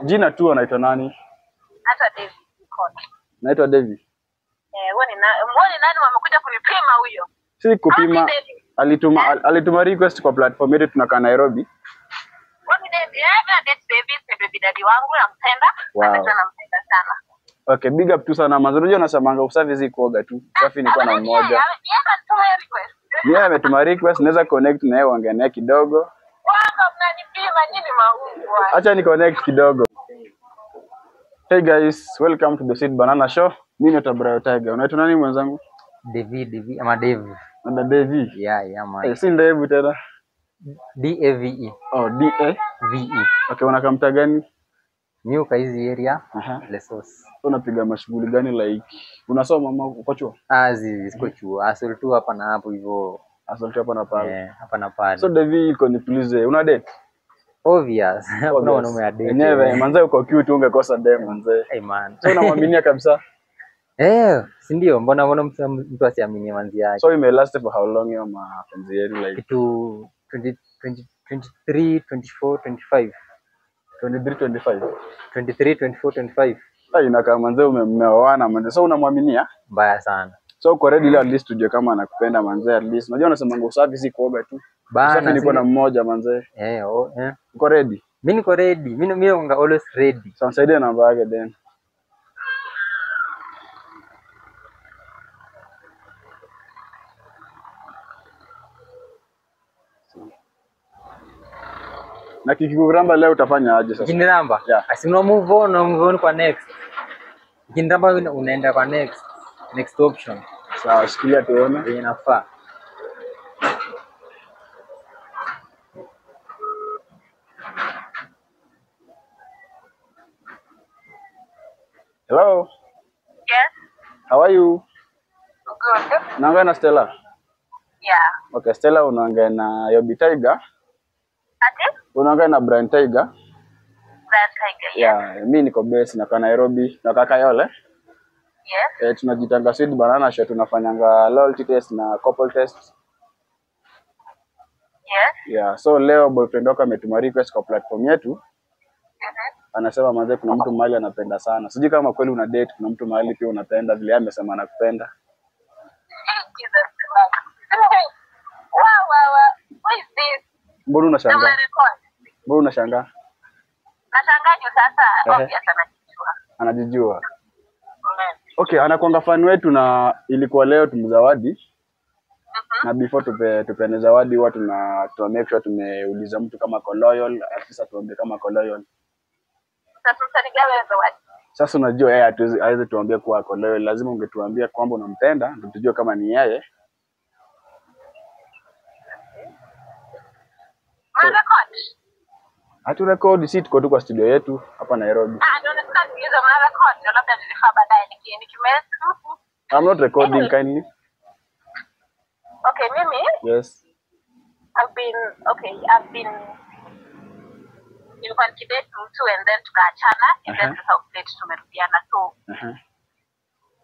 Jina tu anaitwa nani? Hata David. Naitwa David. Mwone nani wamekuja kunipima huyo? Si kupima. Alituma request kwa platform yetu, tunakaa Nairobi. Mwone David, baby daddy wangu nampenda. Wow. Nampenda sana. Okay, big up tu sana. Mazuri unasemanga usafi si kuoga tu. Usafi ni kwa na mmoja. Yeye ametuma request, naweza connect na yeye uongee naye kidogo. Wanga mnanipima nini maungu? Acha ni connect kidogo. Hey guys, welcome to the Seed Banana Show. Mimi ni Tabrayo Tiger. Unaitwa nani mwenzangu? David ama Dave. Ndio David. Yeah man. Si Dave tena. DAVE. Oh, DAVE. Okay, unakamta gani? New hizi area. Lesos. Unapiga mashughuli gani like? Unasoma ama uko chuo? Ziko chuo. Asol tu hapa na hapo hivyo. Asol tu hapa na pale. Hapa na pale. So David, iko ni please, una date? Obvious. Kuna wanaume ya date. Never, manze uko cute ungekosa dem manze. Hey man. So unamwaminia kabisa? Si ndio? Mbona mtu asiamini manzi yake? So ime last for how long hiyo mapenzi yenu like? To 23, 24, 25. 23, 25. Inakaa manze umeoana manze. So unamwaminia? Mbaya sana. So uko ready ile at least tujue kama anakupenda manze at least. Unajua unasema usafi si kuoga tu. Usafi niko na mmoja manze. Uko ready? Mimi niko ready. Mimi always ready. So nisaidie namba yake then. Na kikikuramba leo utafanya aje sasa? Kiniramba? Yeah. Asino move on kwa next. Kiniramba unaenda kwa next option. Sawa, shikilia tuone. Inafaa. Hello. Yes. How are you? Good. Naongea na Stella. Yeah. Okay, Stella unaongea na Yobi Tiger. Ati? Unaongea na Brian Tiger. Brian Tiger. Yeah, mimi niko base na Nairobi na kaka Yole. Yes. Tunajitanga Seed Banana Show, tunafanyanga loyalty test na couple test. Yes. Yeah, so leo boyfriend wako ametuma request kwa platform yetu. Anasema manze kuna mtu mahali anapenda sana. Sijui kama kweli una date, kuna mtu mahali pia unapenda vile amesema anakupenda. What is this? Mbona unashangaa? Mbona unashangaa? Nashangaa sasa, obvious anajijua. Anajijua. Okay, anakuanga fan wetu na ilikuwa leo tumzawadi. Na before tupene zawadi huwa tuna make sure tumeuliza mtu kama ako loyal, afisa tuombe kama ako loyal. Sasa utanigawa zawadi. Sasa unajua yeye hawezi tuambia kuwa ako loyal, lazima ungetuambia kwamba unampenda ndio tujue kama ni yeye. Record. Hatu record, si tuko tu kwa studio yetu hapa Nairobi. Ndio nataka niulize record, ndio labda nilifaa baadaye nikimess. I'm not recording kindly. Okay, mimi? Yes. I've been nilikuwa nikidate mtu and then tukaachana and then tukaupdate tumerudiana so.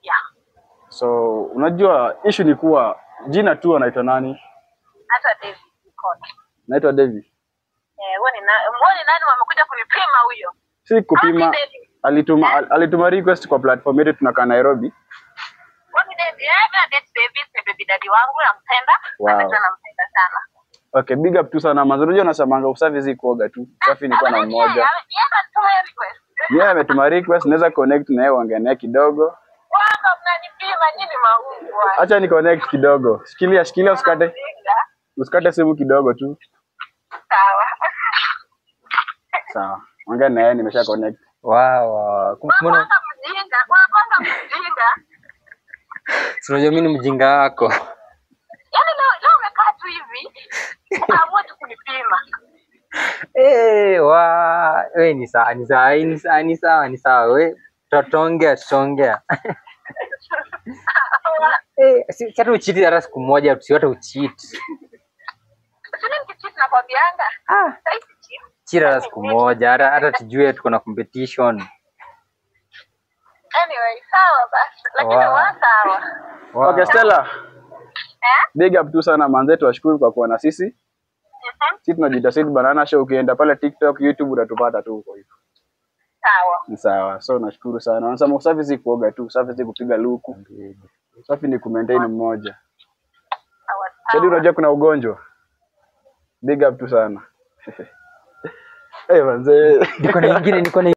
Yeah. So unajua issue ni kuwa jina tu anaitwa nani? Hata David. Naitwa David. Mwone nani wamekuja kunipima huyo? Si kupima. Alituma request kwa platform yetu, tunakaa Nairobi. Mwone David, baby daddy wangu nampenda. Wow. Nampenda sana. Okay, big up tu sana. Mazuri unasemanga usafi si kuoga tu. Usafi ni kwa na mmoja. Yeye ametuma request, naweza connect na yeye uongee naye kidogo. Wanga mnanipima nini maungu? Acha ni connect kidogo. Shikilia usikate. Usikate simu kidogo tu. Sawa. Ongea na yeye, nimesha connect. Wow. Mbona mjinga? Unajua mimi ni mjinga wako. Yaani leo umekaa tu hivi. Unaamua tu kunipima. Wewe ni sawa. Wewe tutaongea. Si hata ucheat hata siku moja, hata ucheat. Sio nikicheat na kwambianga. Chira siku moja, hata tujue tuko na competition. Anyway, sawa basi. Lakini sawa. Okay, Stella. Big up tu sana manze, tuwashukuru kwa kuwa na sisi. Sisi tunajiita Seed Banana Show, ukienda pale TikTok, YouTube utatupata tu huko hivyo. sawa. Ni sawa. So nashukuru sana. Wanasema usafi si kuoga tu, usafi si kupiga luku. Usafi ni kumaintain mmoja. Sawa Shadi, sawa. unajua kuna ugonjwa. Big up tu sana. Manze. Niko na